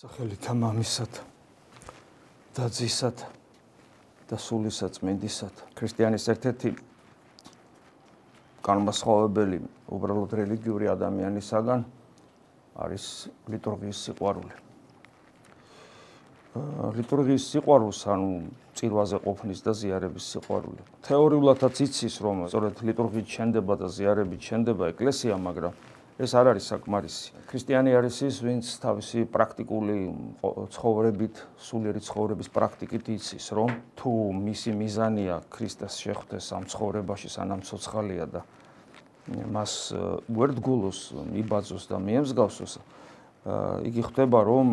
სახელითა მამისად და ძისად და სულისაწმინდისად. ქრისტიანის ერთ-ერთი განმასხვავებელი უბრალოდ რელიგიური ადამიანისაგან არის ლიტურგიის სიყვარული. ლიტურგიის სიყვარულს, ანუ წირვაზე ყოფნის და ზიარების სიყვარული. თეორიულადაც იცის, რომ სწორედ ლიტურგიით შენდება და ზიარებით შენდება ეკლესია, მაგრამ ეს არ არის საკმარისი. ქრისტიანი არის ის, ვინც თავისი პრაქტიკული ცხოვრებით, სულიერი ცხოვრების პრაქტიკით იცის, რომ თუ მისი მიზანია ქრისტეს შეხვდეს ამ ცხოვრებაში, სანამ ცოცხალია და მას უერთგულოს, მიბაძოს და მიემსგავსოს, იგი ხვდება, რომ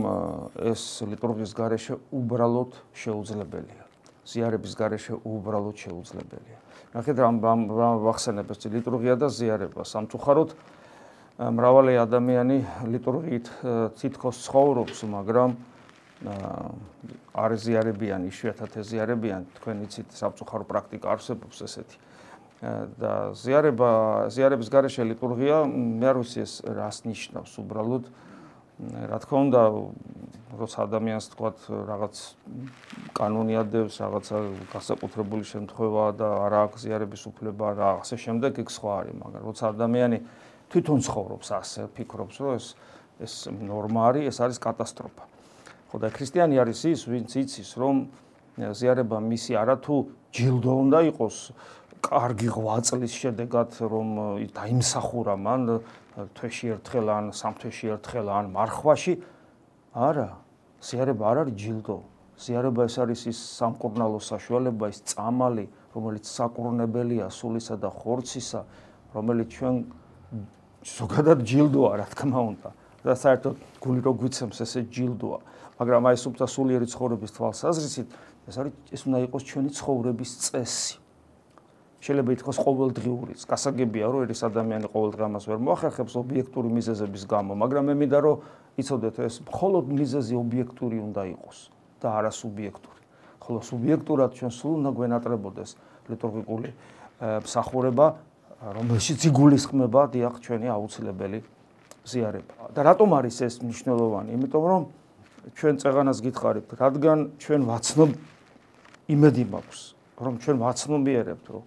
ეს ლიტურგიის გარეშე უბრალოდ შეუძლებელია. ზიარების გარეშე უბრალოდ შეუძლებელია. ნახეთ, რამ ვახსენებ ეს ლიტურგია და ზიარება. სამწუხაროდ მრავალი ადამიანი ლიტურგიით თითქოს ცხოვრობს, მაგრამ არ ზიარებიან, იშვიათად ეზიარებიან, თქვენ იცით, სამწუხარო პრაქტიკა არსებობს ესეთი. და ზიარების გარეშე ლიტურგია, მე არ ვიცი ეს რას ნიშნავს უბრალოდ. რა თქმა უნდა, როცა ადამიანს თქვათ რაღაც კანონი ადევს, რაღაცა გასაკუთრებული შემთხვევაა და არ აქვს ზიარების უფლება და ასე შემდეგ, იქ სხვა არის, მაგრამ როცა ადამიანი თვითონ ცხოვრობს ასე, ფიქრობს, რომ ეს ნორმა არის, ეს არის კატასტროფა. ხო და ქრისტიანი არის ის, ვინც იცის, რომ ზიარება მისი არათუ ჯილდო უნდა იყოს, კარგი ღვაწლის შედეგად, რომ დაიმსახურა მან თვეში ერთხელ ან სამ თვეში ერთხელ ან მარხვაში. არა, ზიარება არ არის ჯილდო. ზიარება ეს არის ის სამკურნალო საშუალება, ის წამალი, რომელიც საკურნებელია სულისა და ხორცისა, რომელიც ჩვენ ზოგადად ჯილდოა, რა თქმა უნდა. და საერთოდ გული რო გვიცემს, ესე ჯილდოა. მაგრამ აი სუფთა სულიერი ცხოვრების თვალსაზრისით, ეს უნდა იყოს ჩვენი ცხოვრების წესი. შეიძლება ითქვას ყოველდღიურიც. გასაგებია, რომ ეს ადამიანი ყოველდღე ამას ვერ მოახერხებს ობიექტური მიზეზების გამო, მაგრამ მე მინდა რომ იცოდეთ, ეს მხოლოდ მიზეზი ობიექტური უნდა იყოს და არა სუბიექტური. ხოლო სუბიექტურად ჩვენ სულ უნდა გვენატრებოდეს ლიტურგიკული მსახურება, რომელშიც იგულისხმება დიახ ჩვენი აუცილებელი ზიარება. და რატომ არის ეს მნიშვნელოვანი? იმიტომ რომ ჩვენ წეღანას გითხარით, რადგან ჩვენ ვაცნობ, იმედი მაქვს, რომ ჩვენ ვაცნობიერებთ, რომ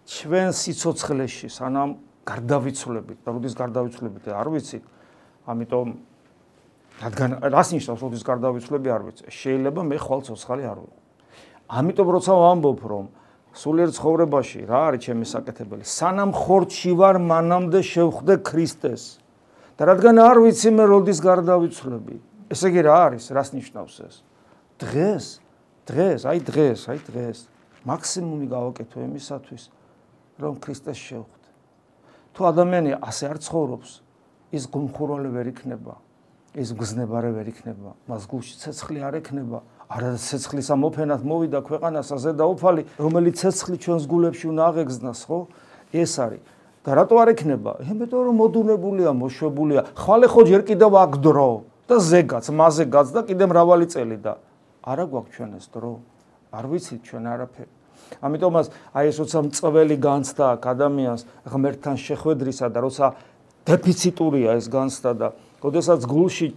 ჩვენ სიცოცხლეში სანამ გარდავიცვლებით, და როდის გარდავიცვლებით არ ვიცით, ამიტომ რადგან რას ნიშნავს როდის გარდავიცვლები არ ვიცი. შეიძლება მე ხვალ ცოცხალი არ ვიყო. ამიტომ როცა ვამბობ, რომ სულიერ ცხოვრებაში რა არის ჩემი საკეთებელი? სანამ ხორცში ვარ, მანამდე შევხვდე ქრისტეს. და რადგან არ ვიცი მე როდის გარდავიცვლები. ესე იგი რა არის? რას ნიშნავს ეს? დღეს მაქსიმუმი გავაკეთო იმისათვის, რომ ქრისტეს შევხვდე. თუ ადამიანი ასე არ ცხოვრობს, ის გულმხურვალი ვერ იქნება, ის გზნებარე ვერ იქნება, მას გულში ცეცხლი არ ექნება. არა ცეცხლის ამოფენად მოვიდა ქვეყანასა ზედაუფალი, რომელიც ცეცხლი ჩვენს გულებში უნდა აღეგზნას, ხო? ეს არის. და რატო არ ექნება? იმიტომ რომ მოდუნებულია, მოშვებულია. ხვალე ხო ჯერ კიდევ აქ დრო და ზეგაც, მაზეგაც და კიდე მრავალი წელი და არა გვაქვს ჩვენ ეს დრო. არ ვიცით ჩვენ არაფერი. ამიტომაც აი ეს როცა მწველი განცდა აქ ადამიანს ღმერთთან შეხვედრისა და როცა დეფიციტურია ეს განცდა და როდესაც გულში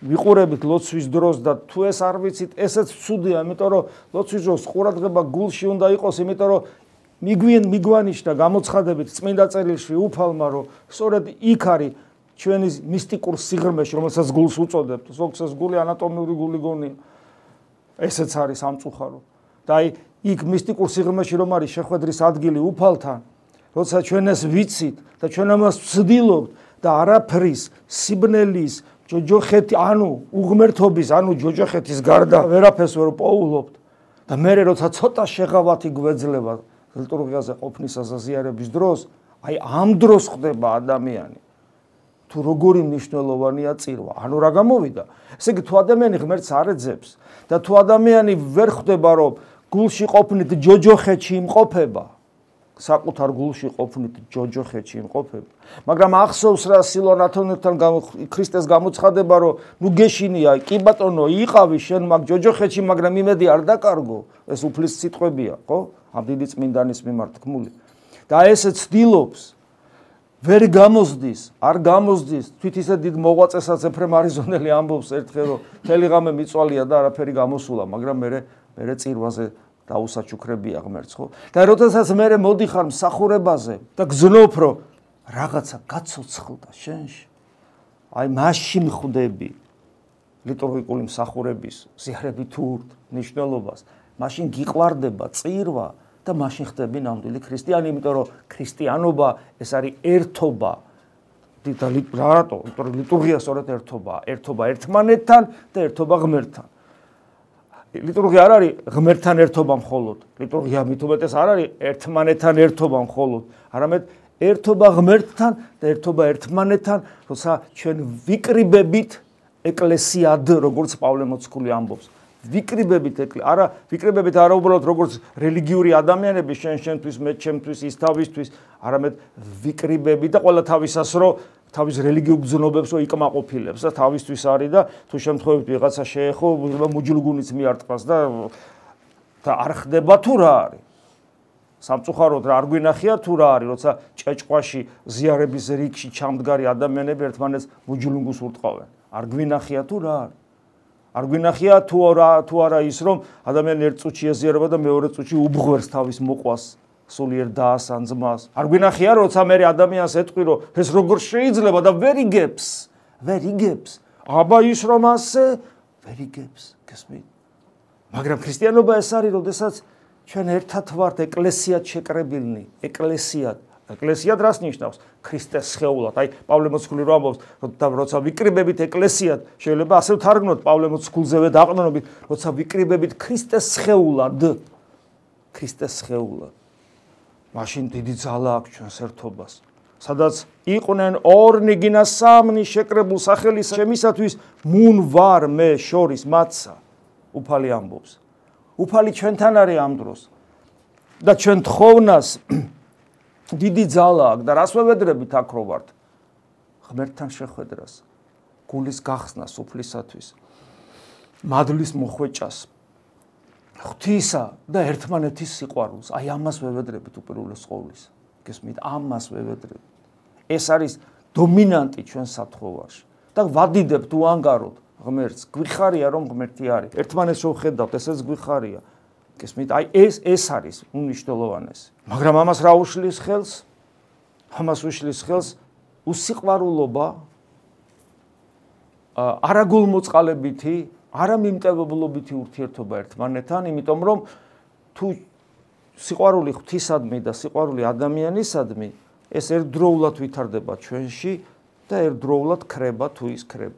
ვიყურებით ლოცვის დროს და თუ ეს არ ვიცით, ესეც ცუდია, იმიტომ რომ ლოცვის დროს ყურადღება გულში უნდა იყოს, იმიტომ რომ მიგვანიშნა გამოცხადებით წმინდა წერილში უფალმა, რომ სწორედ იქ არის ჩვენი მისტიკურ სიღრმეში, რომელსაც გულს უწოდებთ. ზოგს ეს გული ანატომიური გული გონია. ესეც არის სამწუხარო. და აი იქ მისტიკურ სიღრმეში რომ არის შეხვედრის ადგილი უფალთან, როცა ჩვენ ეს ვიცით და ჩვენ ამას ვცდილობთ და არაფრის, სიბნელის, ჯოჯოხეთი, ანუ უღმერთობის, ანუ ჯოჯოხეთის გარდა ვერაფერს ვერ პოულობთ. და მე როცა ცოტა შეღავათი გვეძლება ლიტურგიაზე ყოფნისა და ზიარების დროს, აი ამ დროს ხდება ადამიანი. თუ როგორი მნიშვნელოვანია წირვა, ანუ რა გამოვიდა? ესე იგი თუ ადამიანი ღმერთს არ ეძებს და თუ ადამიანი ვერ ხვდება, რომ გულში ყოფნით ჯოჯოხეთში იმყოფება, საკუთარ გულში ყოფნით ჯოჯოხეთში იმყოფება, მაგრამ ახსოვს რა სილვან ათონებთან ქრისტეს გამოცხადება, რომ ნუ გეშინია, კი ბატონო, იყავი შენ მაგ ჯოჯოხეთში, მაგრამ იმედი არ დაკარგო, ეს უფლის სიტყვებია, ხო? ამ დიდი წმინდანის მიმართ თქმული. და ესე ცდილობს ვერ გამოსდის, არ გამოსდის, თვით ისე დიდ მოღვაწესაც ეფრემ არიზონელი ამბობს ერთხელ, რომ მთელი ღამე მიწვალია და არაფერი გამოსულა, მაგრამ მე წირვაზე დაუსაჩუქრებია ღმერთს, ხო? და როდესაც მე მოდიხარ მსახურებაზე და გზნობ, რომ რაღაცა გაცოცხლდა შენში, აი მაშინ ხვდები ლიტურგიკული მსახურების ზიარებით ურთ ნიშნულობას, მაშინ გიყვარდება წირვა და მაშინ ხდები ნამდვილი ქრისტიანი, იმიტომ რომ ქრისტიანობა ეს არის ერთობა. რატო? იმიტომ რომ ლიტურგია სწორედ ერთობაა, ერთობა ერთმანეთთან და ერთობა ღმერთთან. ლიტურგია არ არის ღმერთთან ერთობა მხოლოდ, ლიტურგია მით უმეტეს არ არის ერთმანეთთან ერთობა მხოლოდ, არამედ ერთობა ღმერთთან და ერთობა ერთმანეთთან, როცა ჩვენ ვიკრიბებით ეკლესიად, როგორც პავლე მოციქული ამბობს. ვიკრიბებით არა უბრალოდ როგორც რელიგიური ადამიანები შენთვის, მე ჩემთვის, ის თავისთვის, არამედ ვიკრიბებით და ყველა თავისას რომ თავის რელიგიურ გზნობებს რომ იკმაყოფილებს და თავისთვის არის და თუ შემთხვევით ვიღაცა შეეხო მუჯლუგუნიც მიარტყას და არ ხდება თუ რა არის. სამწუხაროდ რა არ გვინახია თუ რა არის, როცა ჭეჭყვაში ზიარების რიგში ჩამდგარი ადამიანები ერთმანეთს მუჯლუგუნს ურტყავენ. არ გვინახია თუ რა არის. არ გვინახია თუ არა ის რომ ადამიანი ერთ წუთში ეზიარება და მეორე წუთში უბღვერს თავის მოყვას სულიერ დას ან ძმას. არ გვინახია როცა მე ადამიანს ეტყვი რომ ეს როგორ შეიძლება და ვერ იგებს. აბა ის რომ ასე ვერ იგებს, გესმით? მაგრამ ქრისტიანობა ეს არის, როდესაც ჩვენ ერთად ვართ ეკლესიად შეკრებილნი, ეკლესიად რას ნიშნავს? ქრისტეს სხეულად. აი პავლე მოციქული რომ ამბობს, როცა ვიკრიბებით ეკლესიად, შეიძლება ასე ვთარგმნოთ პავლე მოციქულზევე დაყრდნობით, როცა ვიკრიბებით ქრისტეს სხეულად. მაშინ დიდი ძალა აქვს ჩვენს ერთობას. სადაც იყვნენ ორნი გინა სამნი შეკრებულ სახელის შემისათვის მუნ ვარ მე შორის მათსა. უფალი ამბობს. უფალი ჩვენთან არის ამ დროს. და ჩვენ თხოვნას დიდი ძალა აქვს და რას ვევედრებით აქ რო ვართ? ღმერთთან შეხვედრას, გულის გახსნას უფლისათვის, მადლის მოხვეჭას, ღვთისა და ერთმანეთის სიყვარულს. აი ამას ვევედრებით უპირველეს ყოვლისა. გესმით, ამას ვევედრებით. ეს არის დომინანტი ჩვენ სათხოვარში. და ვადიდებ თუ ანგაროთ ღმერთს, გვიხარია რომ ღმერთი არის. ერთმანეთს რო ვხედავთ, ესეც გვიხარია. გესმით, აი ეს არის უნიშნელოვანესი. მაგრამ ამას რა უშლის ხელს? ამას უშლის ხელს უსიყვარულობა, არაგულმოწყალებითი, არამიმტევებლობითი ურთიერთობა ერთმანეთთან, იმიტომ რომ თუ სიყვარული ღვთისადმი და სიყვარული ადამიანისადმი, ეს ერთდროულად ვითარდება ჩვენში და ერთდროულად ქრება თუ ის ქრება.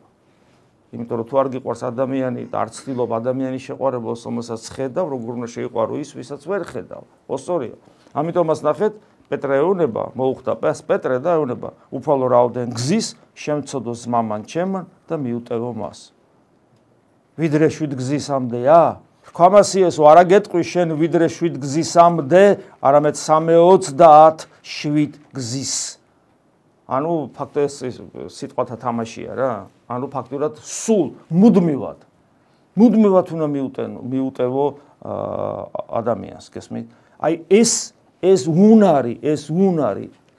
იმიტომ რომ თუ არ გიყვარს ადამიანი და არ ცდილობ ადამიანის შეყვარებას, რომელსაც ხედავ, როგორ უნდა შეიყვარო ის, ვისაც ვერ ხედავ. ოსორია. ამიტომაც ნახეთ, პეტრე ეუბნება, მოუხდა პეტრე და ეუბნება, უფალო რაოდენ გზის, შემცოდოს მამან ჩემან და მიუტევო მას. ვიდრე 7 გზისამდეა? ხამასიესო არა გეტყვი შენ ვიდრე 7 გზისამდე, არამედ 327 გზის. ანუ ფაქტობრივად სიტყვათა თამაშია რა. ანუ ფაქტურად სულ მუდმივად უნდა მიუტევო ადამიანს, გესმით? აი ეს უნარი,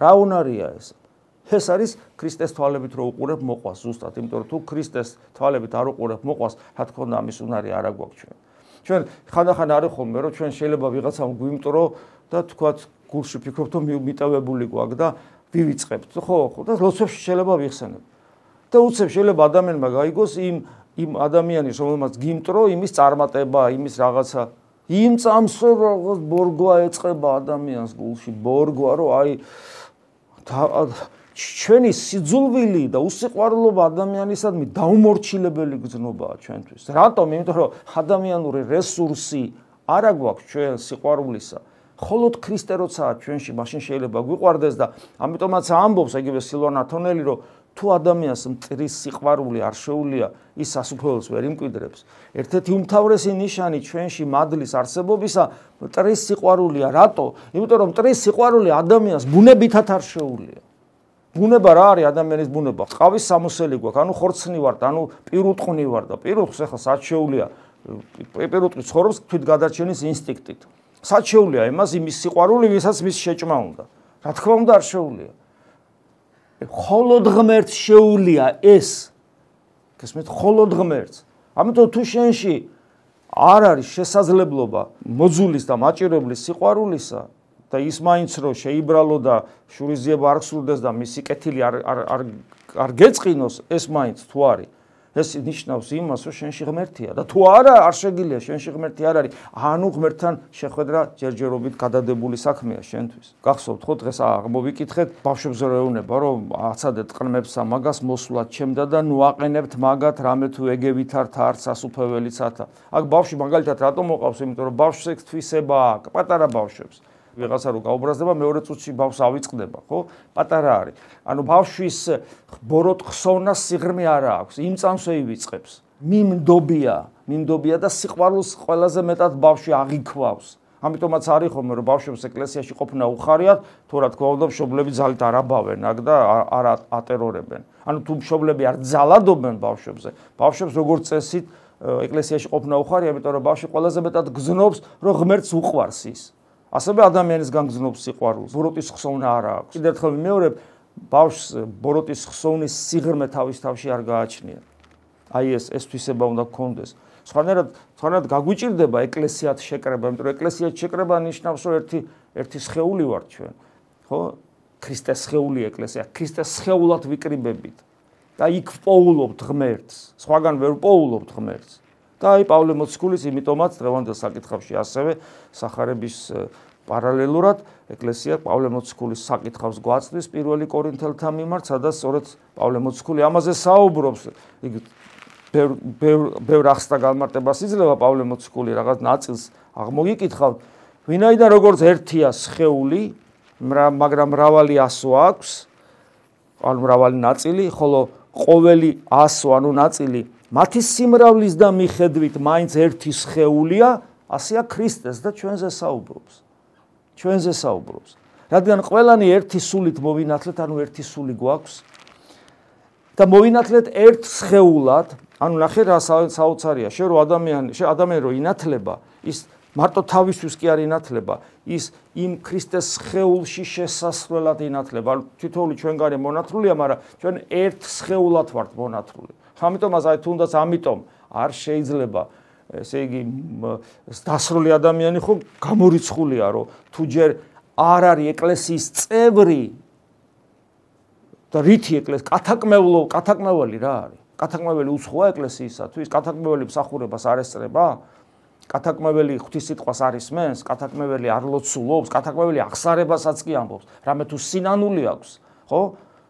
რა უნარია ეს? ეს არის ქრისტეს თვალებით რო უყურებ მოყვას ზუსტად, იმიტომ რომ თუ ქრისტეს თვალებით არ უყურებ მოყვას, რა თქმა უნდა ამის უნარი არ აგვაქვს ჩვენ. ჩვენ ხანდახან არის ხოლმე რომ ჩვენ შეიძლება ვიღაცამ გვიმტრო და თქვათ გულში ფიქრობთ რომ მიტევებული გვაქვს და ვივიწყებთ, ხო, და როცებში შეიძლება ვიხსენებ. და უცებ შეიძლება ადამიანმა გაიგოს იმ ადამიანის რომელმაც გიმტრო, იმის წარმატება, იმის რაღაცა იმ წამსო რაღაც ბორგვა ეწყება ადამიანს გულში, ბორგვა რომ აი ჩვენი სიძულვილი და უსიყვარულობა ადამიანისადმი დაუმორჩილებელი გზნობაა ჩვენთვის. რატომ? იმიტომ რომ ადამიანური რესურსი არ აგვაქვს ჩვენ სიყვარულისა. მხოლოდ ქრისტე როცაა ჩვენში, მაშინ შეიძლება გვიყვარდეს და ამიტომაც ამბობს იგივე სილვან ათონელი, რომ თუ ადამიანს მტრის სიყვარული არ შეუძლია, ის სასუფეველს ვერ იმკვიდრებს. ერთ-ერთი უმთავრესი ნიშანი ჩვენში მადლის არსებობისა მტრის სიყვარულია. რატო? იმიტომ რომ მტრის სიყვარული ადამიანს ბუნებითად არ შეუძლია. ბუნება რა არის ადამიანის ბუნება? ყავის სამოსელი გვაქვს, ანუ ხორცნი ვართ, ანუ პირუტყვი ვარ და პირუტყვს ახლა სად შეუძლია? პირუტყვი ცხოვრობს თვითგადარჩენის ინსტინქტით. სად შეუძლია იმას იმის სიყვარული, ვისაც მის შეჭმა უნდა? რა თქმა უნდა არ შეუძლია. მხოლოდ ღმერთს შეუძლია ეს. გესმით, მხოლოდ ღმერთს. ამიტომ თუ შენში არ არის შესაძლებლობა მოძულის და მაჭირებლის სიყვარულისა და ის მაინც რომ შეიბრალო და შურიზიება არ გსურდეს და მისი კეთილი არ გეწყინოს, ეს მაინც თუ არის, ეს ნიშნავს იმას, რომ შენში ღმერთია და თუ არა, არ შეგიძლია შენში ღმერთი არ არის, ანუ ღმერთთან შეხვედრა ჯერჯერობით გადადებული საქმეა შენთვის. გახსოვთ ხო დღეს აღმოვიკითხეთ ბავშვებს რეუნება, რომ აცადეთ ყრმებსა მაგას მოსვლად ჩემდა და ნუ აყენებთ მაგათ რამე თუ ეგევითართ არც ასუფეველიცათა. აქ ბავშვი მაგალითად რატომ მოყავს, იმიტომ რომ ბავშვს ეგ თვისება აქვს, პატარა ბავშვებს. ვიღაცა რო გაუბრაზდება, მეორე წუთში ბავშვს ავიწყდება, ხო? პატარა არის. ანუ ბავშვის ბოროტ ხსოვნას სიღრმე არ აქვს, იმ წამსვე ივიწყებს. მინდობია და სიყვარულს ყველაზე მეტად ბავშვი აღიქვავს. ამიტომაც არის ხოლმე რომ ბავშვებს ეკლესიაში ყოფნა უხარიათ, თუ რა თქმა უნდა მშობლები ძალით არ აბავენ აქ და არ ატერორებენ. ანუ თუ მშობლები არ ძალადობენ ბავშვებზე, ბავშვებს როგორც წესით ეკლესიაში ყოფნა უხარია, იმიტომ რომ ბავშვი ყველაზე მეტად გზნობს, რომ ღმერთს უყვარს ის. ასევე ადამიანის განგზნობს სიყვარულს, ბოროტის ხსოვნა არ აქვს. კიდევ ერთხელ ვიმეორებ, ბავშვს ბოროტის ხსოვნის სიღრმე თავის თავში არ გააჩნია. აი ეს თვისება უნდა გქონდეს. სხვანაირად გაგვიჭირდება ეკლესიად შეკრება, იმიტომ რომ ეკლესიად შეკრება ნიშნავს, რომ ერთი სხეული ვართ ჩვენ. ხო? ქრისტეს სხეული ეკლესია, ქრისტეს სხეულად ვიკრიბებით. და იქ ვპოულობთ ღმერთს, სხვაგან ვერ ვპოულობთ ღმერთს. და აი პავლე მოციქულის იმიტომაც დღევანდელ საკითხავში ასევე სახარების პარალელურად ეკლესია პავლე მოციქულის საკითხავს გვაცდის 1 კორინთელთა მიმართ, სადაც სწორედ პავლე მოციქული ამაზე საუბრობს. იგი ბევრ ახსნა განმარტებას იძლევა პავლე მოციქული რაღაც ნაწილს აღმოგიკითხავთ. ვინაიდან როგორც ერთია სხეული, მაგრამ მრავალი ასო აქვს, ანუ მრავალი ნაწილი, ხოლო ყოველი ასო ანუ ნაწილი მათი სიმრავლის და მიხედვით მაინც ერთი სხეულია, ასეა ქრისტეს და ჩვენზე საუბრობს. რადგან ყველანი ერთი სულით მოვინათლეთ, ანუ ერთი სული გვაქვს და მოვინათლეთ ერთ სხეულად, ანუ ნახე რა საოცარია, შენ რო ადამიანი რო ინათლება, ის მარტო თავისთვის კი არ ინათლება, ის იმ ქრისტეს სხეულში შესასვლელად ინათლება. ანუ თითოეული ჩვენგანი მონათლულია, მაგრამ ჩვენ ერთ სხეულად ვართ მონათლული. ამიტომაც აი თუნდაც ამიტომ არ შეიძლება ესე იგი დასრული ადამიანი ხო გამორიცხულია რომ თუ ჯერ არ არის ეკლესიის წევრი და რითი ეკლესია კათაკმეველი რა არის კათაკმეველი უცხოა ეკლესიისათვის კათაკმეველი მსახურებას არ ესწრება კათაკმეველი ღვთისმსიტყვას არ ისმენს კათაკმეველი არ ლოცულობს კათაკმეველი აღსარებასაც კი ამბობს რამე თუ სინანული აქვს ხო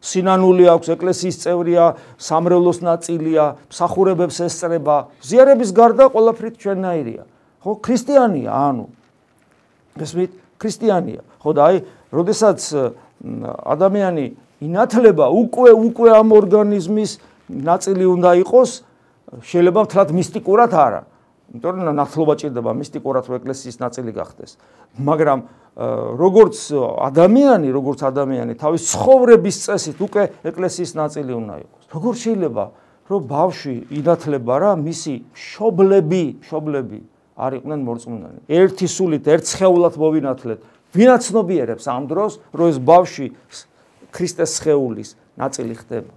სინანული აქვს ეკლესიის წევრია, სამრევლოს ნაწილია, მსახურებებს ესწრება, ზიარების გარდა ყველაფრით ჩვენნაირია. ხო, ქრისტიანია, ანუ. გესმით, ქრისტიანია. ხო და აი, როდესაც ადამიანი ინათლება, უკვე ამ ორგანიზმის ნაწილი უნდა იყოს, შეიძლება მთლად მისტიკურად არა. იმიტომ რომ ნათლობა ჭირდება მისტიკურად რომ ეკლესიის ნაწილი გახდეს. მაგრამ როგორც ადამიანი თავის ცხოვრების წესით უკვე ეკლესიის ნაწილი უნდა იყოს. როგორ შეიძლება რომ ბავშვი ინათლება რა მისი მშობლები არ იყვნენ მორწმუნენი. ერთი სულით ერთ სხეულად მოვინათლეთ. ვინაც ცნობიერებს ამ დროს რომ ეს ბავშვი ქრისტეს სხეულის ნაწილი ხდება.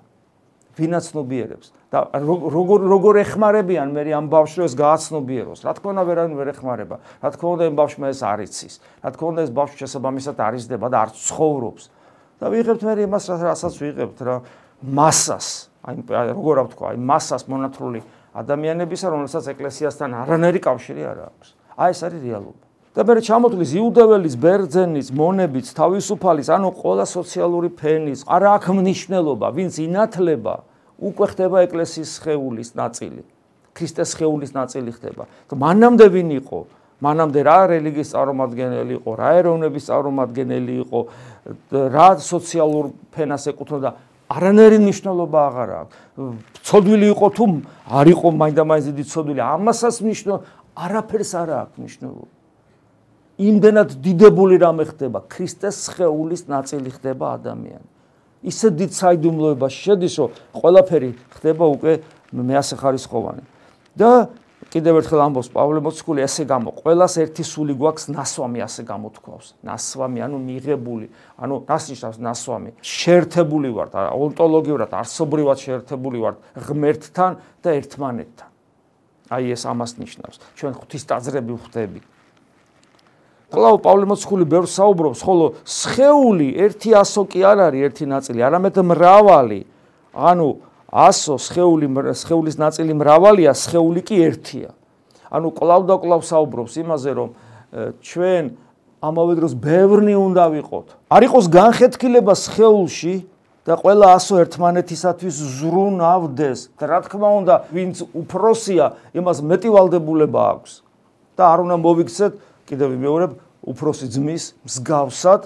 ვინაც ცნობიერებს და როგორ ეხმარებიან მე ამ ბავშვს ეს გააცნობიეროს. რა თქმა უნდა ვერ ეხმარება. რა თქმა უნდა იმ ბავშვმა ეს არ იცის. რა თქმა უნდა ეს ბავშვი შესაბამისად არ იზრდება და არ ცხოვრობს. და ვიღებთ მე იმას რასაც ვიღებთ რა მასას, აი როგორ ვთქვა, აი მასას მონათლული ადამიანებისა, რომელსაც ეკლესიასთან არანაირი კავშირი არ აქვს. აი ეს არის რეალობა. და მე ჩამოთვლის იუდეველის, ბერძენის, მონების, თავისუფალის, ანუ ყველა სოციალური ფენის, არ აქვს მნიშვნელობა, ვინც ინათლება უკვე ხდება ეკლესიის სხეულის ნაწილი. ქრისტეს სხეულის ნაწილი ხდება. მანამდე ვინ იყო? მანამდე რა რელიგიის წარმომადგენელი იყო, რა ეროვნების წარმომადგენელი იყო, რა სოციალურ ფენას ეკუთვნოდა, არანაირი მნიშვნელობა აღარ აქვს. ცოდვილი იყო თუ არ იყო მაინდამაინც დიდი ცოდვილი, ამასაც არაფერს არ აქვს მნიშვნელობა. იმდენად დიდებული რამე ხდება, ქრისტეს სხეულის ნაწილი ხდება ადამიანი. ისე დიდ საიდუმლოებაში შედის, რომ ყველაფერი ხდება უკვე მეასე ხარისხოვანი. და კიდევ ერთხელ ამბობს პავლე მოციქული ესე გამო ყველას ერთი სული გვაქვს ნასვამი ასე გამოთქვავს ნასვამი ანუ მიღებული ანუ ნასნიშნავს ნასვამი შეერთებული ვართ ონტოლოგიურად არსობრივად შეერთებული ვართ ღმერთთან და ერთმანეთთან აი ეს ამას ნიშნავს ჩვენ ღვთის ტაძრები ვხდებით კვლავ პავლე მოციქული ბევრს საუბრობს ხოლო სხეული ერთი ასო კი არ არის ერთი ნაწილი არამედ მრავალი ანუ ასო სხეულის ნაწილი მრავალია, სხეული კი ერთია. ანუ კვლავ და კვლავ საუბრობს იმაზე, რომ ჩვენ ამავე დროს ბევრნი უნდა ვიყოთ. არ იყოს განხეთქილება სხეულში და ყველა ასო ერთმანეთისათვის ზრუნავდეს. და რა თქმა უნდა, ვინც უფროსია, იმას მეტი ვალდებულება აქვს. და არ უნდა მოვიქცეთ, კიდევ ვიმეორებ, უფროსი ძმის მსგავსად,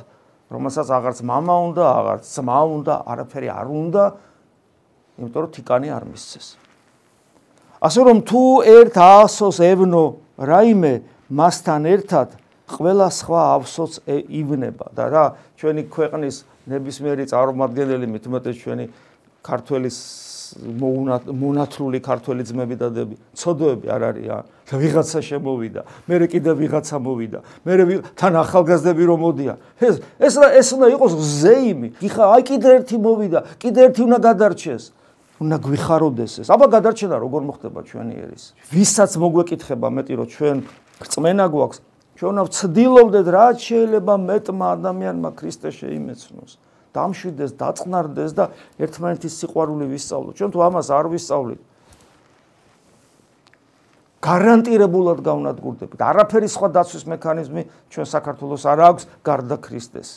რომელსაც აღარც მამა უნდა, აღარც ძმა უნდა, არაფერი არ უნდა. იმიტომ რომ თიკანი არ მისცეს. ასე რომ თუ ერთ ასოს ევნო რაიმე მასთან ერთად ყველა სხვა ავსოც ივნება და რა ჩვენი ქვეყნის ნებისმიერი წარმომადგენელი მით უმეტეს ჩვენი ქართველის მონათლული ქართველი ძმები და დები ცოდოები არ არიან და ვიღაცა შემოვიდა მე კიდე ვიღაცა მოვიდა მე თან ახალგაზრდები რომ მოდიან ეს უნდა იყოს ზეიმი ხა აი კიდე ერთი მოვიდა კიდე ერთი უნდა გადარჩეს უნდა გვიხაროდეს ეს. აბა გადარჩენა როგორ მოხდება ჩვენი ერის. ვისაც მოგვეკითხება მეტი რომ ჩვენ რწმენა გვაქვს, ჩვენ უნდა ვცდილობდეთ რაც შეიძლება მეტმა ადამიანმა ქრისტე შეიმეცნოს, დამშვიდეს, დაწყნარდეს და ერთმანეთის სიყვარული ვისწავლოთ. ჩვენ თუ ამას არ ვისწავლით, გარანტირებულად გავნადგურდებით. არაფერი სხვა დაცვის მექანიზმი ჩვენ საქართველოს არ აქვს გარდა ქრისტეს.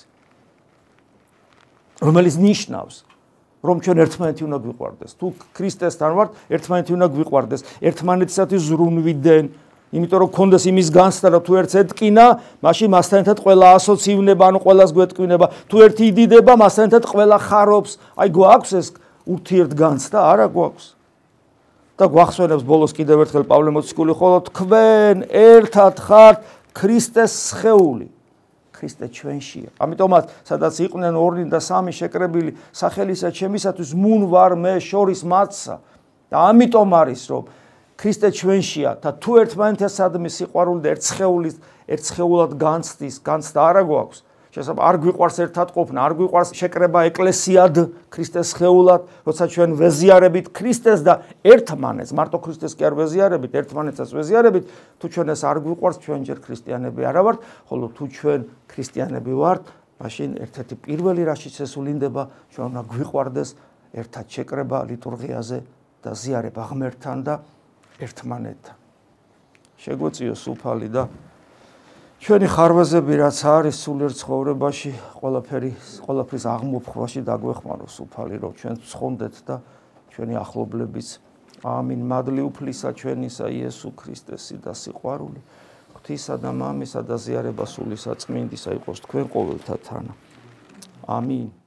რომელიც ნიშნავს რომ ჩვენ ერთმანეთი უნდა გვიყვარდეს. თუ ქრისტესთან ვართ, ერთმანეთი უნდა გვიყვარდეს. ერთმანეთისათვის ზრუნვიდან, იმიტომ რომ გქონდეს იმის განცდა, რომ თუ ერთს ეთკინა, მაშინ მასთან ერთად ყველა ასოცივნება, ანუ ყველას გვეთკინება. თუ ერთი იდიდება, მასთან ერთად ყველა ხარობს. აი გვაქვს ეს ურთიერთგანცდა, არა გვაქვს. და გვახსენებს ბოლოს კიდევ ერთხელ პავლე მოციქული, ხოლო თქვენ ერთად ხართ ქრისტეს სხეული. ქრისტე ჩვენშია. ამიტომაც, სადაც იყვნენ 2 და 3 შეკრებილი სახელისა ჩემისათვის მუნ ვარ მე შორის მათსა. და ამიტომ არის, რომ ქრისტე ჩვენშია და თუ ერთმანეთსადმი სიყვარული და ერთ სხეულად განცდის, განცდა არა გვაქვს. შესაძლოა არ გვიყვარს ერთად ყოფნა, არ გვიყვარს შეკრება ეკლესიად ქრისტეს სხეულად, როცა ჩვენ ვეზიარებით ქრისტეს და ერთმანეთს, მარტო ქრისტეს კი არ ვეზიარებით, ერთმანეთსაც ვეზიარებით, თუ ჩვენ ეს არ გვიყვარს, ჩვენ ჯერ ქრისტიანები არა ვართ, ხოლო თუ ჩვენ ქრისტიანები ვართ, მაშინ ერთ-ერთი პირველი რაშიც ესულინდება, ჩვენ უნდა გვიყვარდეს ერთად შეკრება ლიტურგიაზე და ზიარება ღმერთთან და ერთმანეთთან. შეგვეციოს უფალი და ჩვენი ხარვეზები რაც არის სულიერ ცხოვრებაში, ყველაფრის აღმოფხვაში დაგვეხმაროს უფალი, რომ ჩვენ ვცხონდეთ და ჩვენი ახლობლებიც. ამინ. მადლი უფლისა ჩვენისა იესო ქრისტესი და სიყვარული, ღვთისა და მამისა და ზიარება სული საწმინდისა იყოს თქვენ ყოველთა თანა. ამინ.